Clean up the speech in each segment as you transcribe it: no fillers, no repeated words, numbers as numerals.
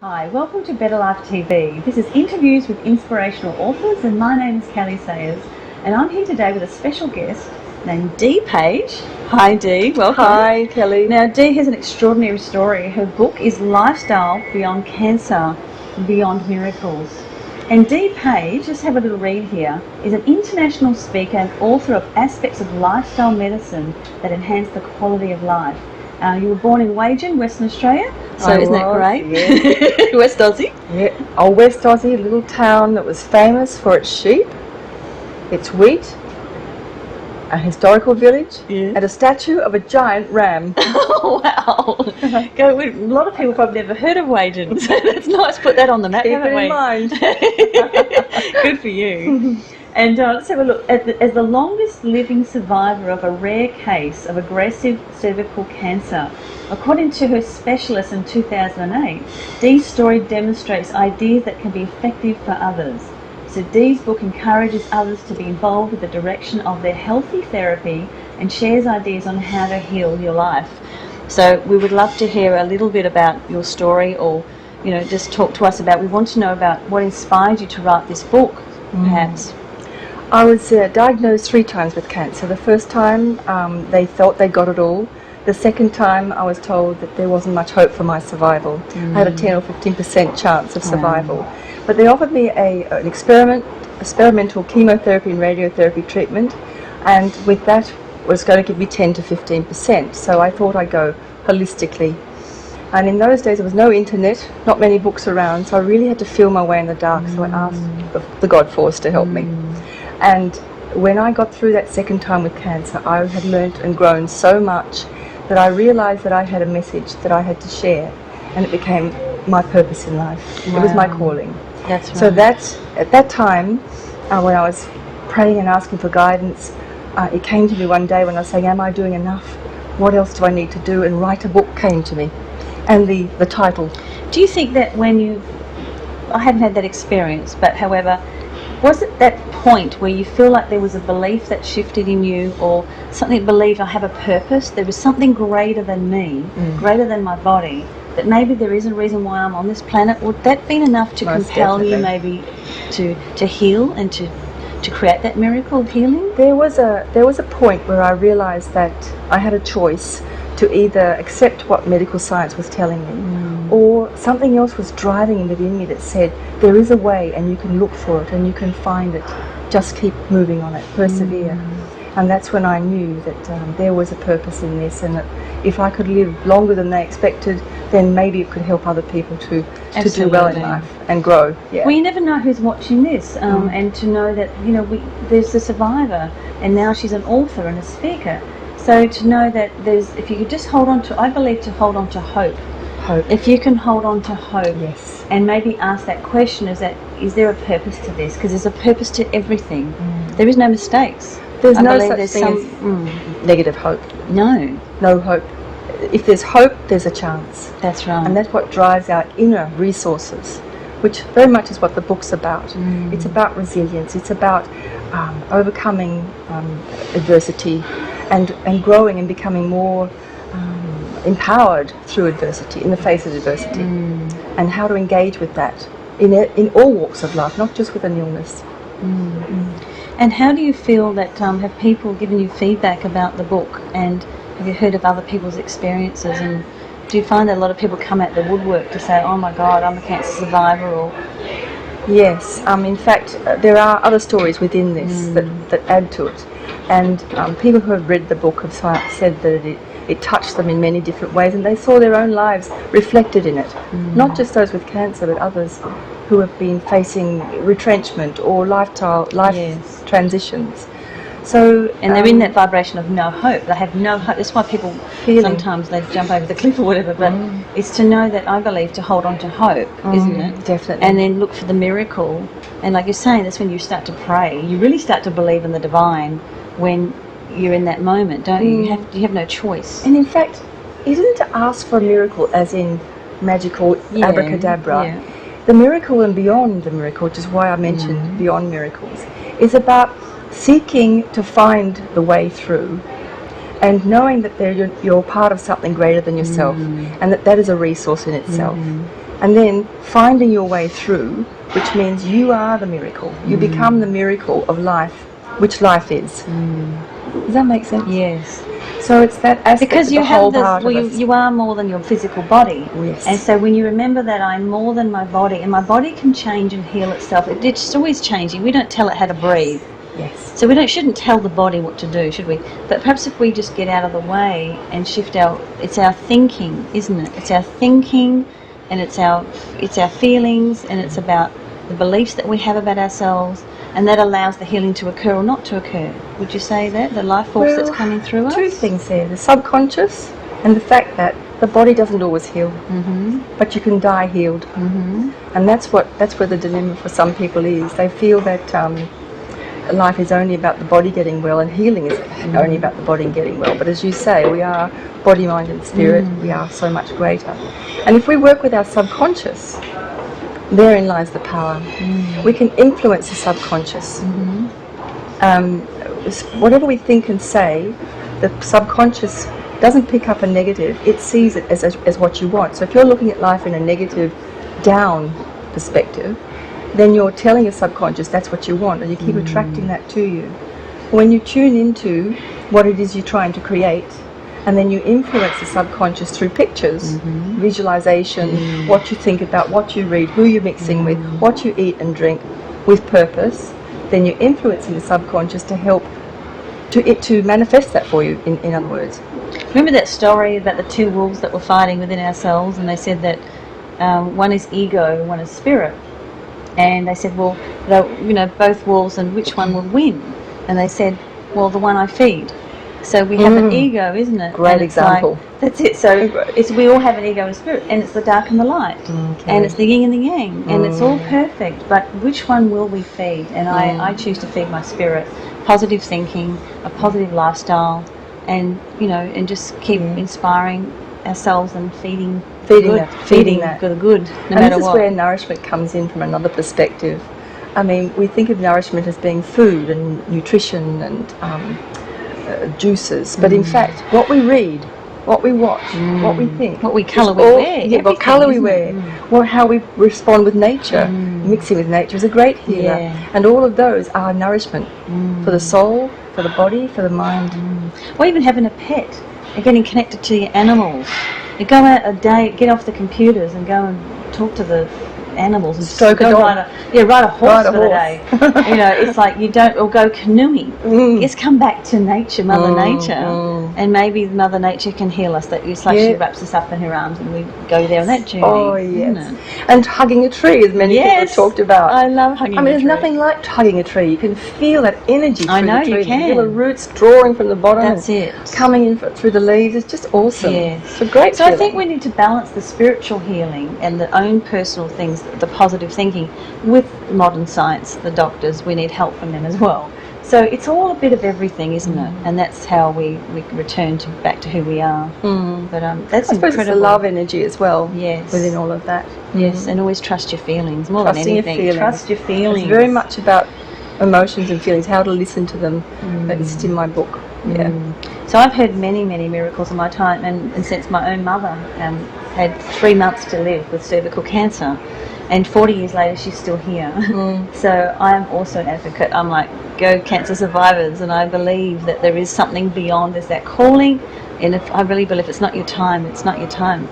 Hi, welcome to Better Life TV. This is interviews with inspirational authors, and my name is Kelly Sayers, and I'm here today with a special guest named Dee Page. Hi Dee, welcome. Hi, Kelly. Now Dee has an extraordinary story. Her book is Lifestyle Beyond Cancer, Beyond Miracles. And Dee Page, just have a little read here, is an international speaker and author of aspects of lifestyle medicine that enhance the quality of life. You were born in Wagen, Western Australia, so isn't that great? Yes. West Aussie. Yeah. Oh, West Aussie, a little town that was famous for its sheep, its wheat, a historical village, and a statue of a giant ram. Oh, wow. A lot of people probably never heard of Wagen, so that's nice. Put that on the map, Keep haven't it we? in mind. Good for you. And let's have a look. As the longest living survivor of a rare case of aggressive cervical cancer, according to her specialist in 2008, Dee's story demonstrates ideas that can be effective for others. So Dee's book encourages others to be involved with the direction of their healthy therapy and shares ideas on how to heal your life. So we would love to hear a little bit about your story, or just talk to us about. We want to know about what inspired you to write this book, perhaps. I was diagnosed 3 times with cancer. The first time they thought they got it all. The second time I was told that there wasn't much hope for my survival. I had a 10 or 15% chance of survival. But they offered me an experimental chemotherapy and radiotherapy treatment, and with that was going to give me 10 to 15%. So I thought I'd go holistically. And in those days there was no internet, not many books around, so I really had to feel my way in the dark. So I asked the God Force to help me. And when I got through that second time with cancer, I had learnt and grown so much that I realised that I had a message that I had to share, and it became my purpose in life. It was my calling. That's right. So at that time, when I was praying and asking for guidance, it came to me one day when I was saying, am I doing enough? What else do I need to do? And write a book came to me. And the title. Do you think that I haven't had that experience, but however, was it that point where you feel like there was a belief that shifted in you, or something that believed I have a purpose, there was something greater than me, greater than my body, that maybe there is a reason why I'm on this planet? Would that been enough to Most compel definitely. you maybe to heal and to create that miracle of healing? There was a point where I realised that I had a choice to either accept what medical science was telling me, or something else was driving within me that said, there is a way and you can look for it and you can find it. Just keep moving on it, persevere. And that's when I knew that there was a purpose in this, and that if I could live longer than they expected, then maybe it could help other people to do well in life and grow. Yeah. Well, you never know who's watching this, and to know that there's a survivor, and now she's an author and a speaker. So to know that if you could just hold on to, I believe, to hold on to hope. Hope. If you can hold on to hope, Yes. and maybe ask that question: is there a purpose to this? Because there's a purpose to everything. There is no mistakes. There's I no believe such there's thing as negative hope. No. No hope. If there's hope, there's a chance. That's right. And that's what drives our inner resources, which very much is what the book's about. It's about resilience. It's about overcoming adversity and growing and becoming more empowered through adversity, in the face of adversity, and how to engage with that in all walks of life, not just with an illness. And how do you feel that have people given you feedback about the book, and have you heard of other people's experiences, and do you find that a lot of people come out the woodwork to say, oh my God, I'm a cancer survivor? Or Yes, in fact there are other stories within this that add to it, and people who have read the book have said that it touched them in many different ways, and they saw their own lives reflected in it. Not just those with cancer, but others who have been facing retrenchment or life transitions. So, and they're in that vibration of no hope. They have no hope. That's why people sometimes they jump over the cliff or whatever. But it's to know that, I believe, to hold on to hope, isn't it? Definitely. And then look for the miracle. And like you're saying, that's when you start to pray. You really start to believe in the divine when you're in that moment, don't you? You have no choice. And in fact, isn't to ask for a miracle as in magical abracadabra? Yeah. The miracle and beyond the miracle, which is why I mentioned beyond miracles, is about seeking to find the way through, and knowing that you're part of something greater than yourself, and that is a resource in itself. and then finding your way through, which means you are the miracle. You become the miracle of life, which life is. Does that make sense? Yes. So it's that aspect Because of you the have whole this, part well, of us. you are more than your physical body. Yes. And so when you remember that I'm more than my body, and my body can change and heal itself, it's always changing. We don't tell it how to breathe. Yes. So we shouldn't tell the body what to do, should we? But perhaps if we just get out of the way and shift it's our thinking, isn't it? It's our thinking, and it's our feelings, and it's about the beliefs that we have about ourselves, and that allows the healing to occur or not to occur. Would you say that? The life force that's coming through us? Two things there. The subconscious and the fact that the body doesn't always heal, but you can die healed. And that's where the dilemma for some people is. They feel that life is only about the body getting well, and healing is only about the body getting well. But as you say, we are body, mind and spirit. We are so much greater. And if we work with our subconscious, therein lies the power. We can influence the subconscious. Whatever we think and say, the subconscious doesn't pick up a negative. It sees it as what you want. So if you're looking at life in a negative, down perspective, then you're telling your subconscious that's what you want, and you keep attracting that to you. When you tune into what it is you're trying to create, and then you influence the subconscious through pictures, visualization, what you think about, what you read, who you're mixing with, what you eat and drink with purpose, then you're influencing the subconscious to help to manifest that for you, in other words. Remember that story about the two wolves that were fighting within ourselves, and they said that one is ego, one is spirit. And they said, well, both wolves, and which one would win? And they said, well, the one I feed. So we have an ego, isn't it? Great example. That's it. So we all have an ego and spirit, and it's the dark and the light, and it's the yin and the yang, and it's all perfect. But which one will we feed? And I choose to feed my spirit. Positive thinking, a positive lifestyle, and just keep inspiring ourselves and feeding that for the good, no matter what. And this is where nourishment comes in from another perspective. I mean, we think of nourishment as being food and nutrition and juices, but in fact, what we read, what we watch, what we think, what colour we wear, what colour we wear, how we respond with nature. Mixing with nature is a great healer, and all of those are nourishment for the soul, for the body, for the mind. Or even having a pet and getting connected to your animals. You go out a day, get off the computers and go and talk to the animals and stroke a dog. Ride a horse for the day. It's like you don't, or go canoeing. Just come back to nature, Mother Nature, and maybe Mother Nature can heal us. That it's like she wraps us up in her arms and we go there on that journey. Oh yes, and hugging a tree, as many people have talked about. I love hugging. I mean, there's nothing like hugging a tree. You can feel that energy through the tree. You can. You feel the roots drawing from the bottom. That's it. Coming in through the leaves. It's just awesome. Yes. It's a great feeling. I think we need to balance the spiritual healing and the own personal things, the positive thinking, with modern science, the doctors. We need help from them as well. So it's all a bit of everything, isn't it? And that's how we return back to who we are. But that's incredible. It's the love energy as well. Yes. Within all of that. Yes, and always trust your feelings more than anything. Trust your feelings. It's very much about emotions and feelings, how to listen to them. It's in my book. Yeah. So I've heard many, many miracles in my time, and since my own mother had 3 months to live with cervical cancer, and 40 years later she's still here. So I'm also an advocate. I'm like, go cancer survivors, and I believe that there is something beyond. There's that calling, and I really believe it's not your time, it's not your time.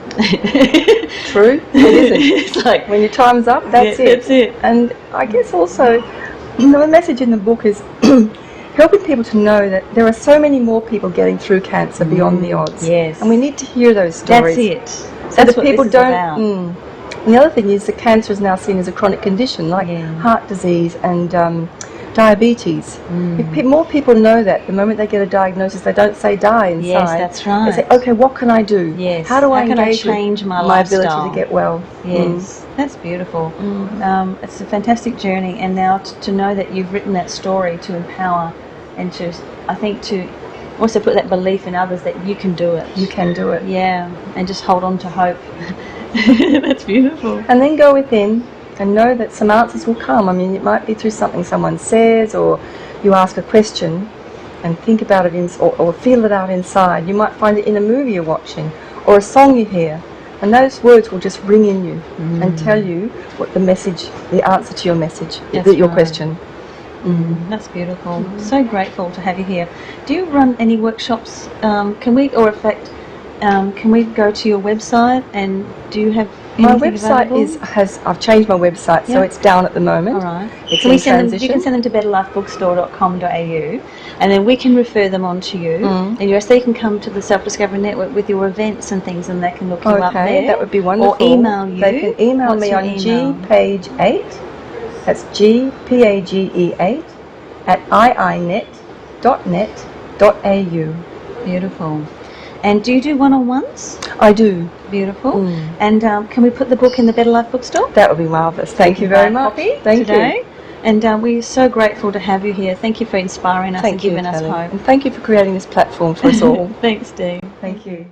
True, it isn't. It's like, when your time's up, that's it. That's it. And I guess also, the message in the book is helping people to know that there are so many more people getting through cancer beyond the odds. Yes. And we need to hear those stories. That's it. So That's that what people this is don't. about. And the other thing is that cancer is now seen as a chronic condition, like heart disease and diabetes. If more people know that, the moment they get a diagnosis, they don't say die inside. Yes, that's right. They say, okay, what can I do? Yes. How do I change my ability lifestyle to get well? Yes, that's beautiful. It's a fantastic journey, and now to know that you've written that story to empower and to also put that belief in others that you can do it. You can do it. Yeah, and just hold on to hope. That's beautiful. And then go within and know that some answers will come. I mean, it might be through something someone says, or you ask a question and think about it or feel it out inside. You might find it in a movie you're watching or a song you hear. And those words will just ring in you and tell you what the message, the answer to your message, your question. That's beautiful. So grateful to have you here. Do you run any workshops? Can we go to your website, and do you have My anything website available? I've changed my website, so it's down at the moment. All right. It's Can we in send them? You transition. can send them to betterlifebookstore.com.au, and then we can refer them on to you. And they can come to the Self Discovery Network with your events and things, and they can look you up there. Okay, that would be wonderful. Or email you. They can email me on gpage8. That's gpage8 at iinet.net.au. Beautiful. And do you do one-on-ones? I do. Beautiful. And can we put the book in the Better Life bookstore? That would be marvellous. Thank you very much. Thank you. And we're so grateful to have you here. Thank you for inspiring us and giving us hope. And thank you for creating this platform for us all. Thanks, Dee. Thank you.